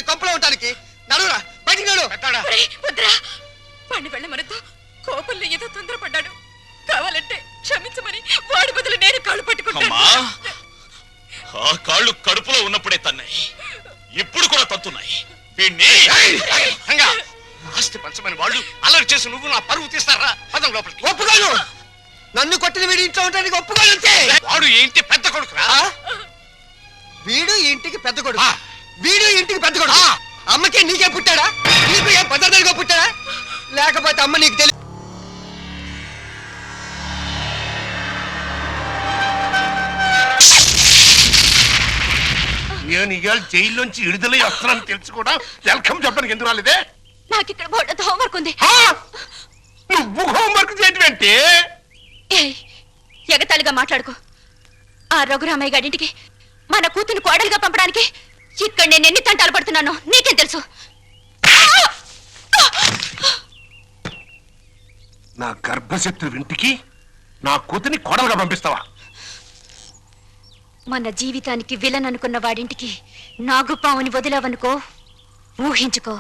నీ కొంపలో ఉండడానికి. నడురా బయటికి నడు. వాడిని వెళ్ళమనతో కోపంలో ఏదో తొందరపడ్డాడు. కావాలంటే క్షమించమని వాడి బదులు నేను కాళ్ళు పట్టుకుంటాను. ఆ కాళ్ళు కడుపులో ఉన్నప్పుడే తన్నాయి, ఇప్పుడు కూడా తత్తున్నాయి. వీణ్ణి ఆస్తి పంచమని వాళ్ళు అలర్ట్ చేసి నువ్వు నా పరువు తీస్తారా? పదం లోపలికి. ఒప్పుకోను. నన్ను కొట్టిన వీడి ఇంట్లో ఉండడానికి ఒప్పుకోను. అంతే. వాడు ఏంటి పెద్ద కొడుకురా? వీడు ఇంటికి పెద్ద కొడుకు. వీడు ఇంటికి పెద్ద కొడుకు. అమ్మకే నీకే పుట్టాడా? నీకు ఏ పదార్థాలుగా పుట్టాడా? లేకపోతే అమ్మ నీకు తెలియదు. నేను ఇవాళ జైల్లోంచి విడుదలై వస్తున్నాను తెలుసు కూడా వెల్కమ్ చెప్పడానికి ఎందుకు రాలేదే? నాకు ఇక్కడ బోర్డు హోంవర్క్ ఉంది. నువ్వు హోంవర్క్ చేయటమేంటి? ఎగతాళిగా మాట్లాడుకో. ఆ రఘురామయ్య గారింటికి మన కూతురు కోడలుగా పంపడానికి ఇక్కడ నేను ఎన్ని తంటాలు పడుతున్నానో నీకేం తెలుసు? నా గర్భశత్రు ఇంటికి నా కూతుని కోడలుగా పంపిస్తావా? మన జీవితానికి విలన్ అనుకున్న వాడింటికి నాగుపావుని వదిలావనుకో, ఊహించుకో.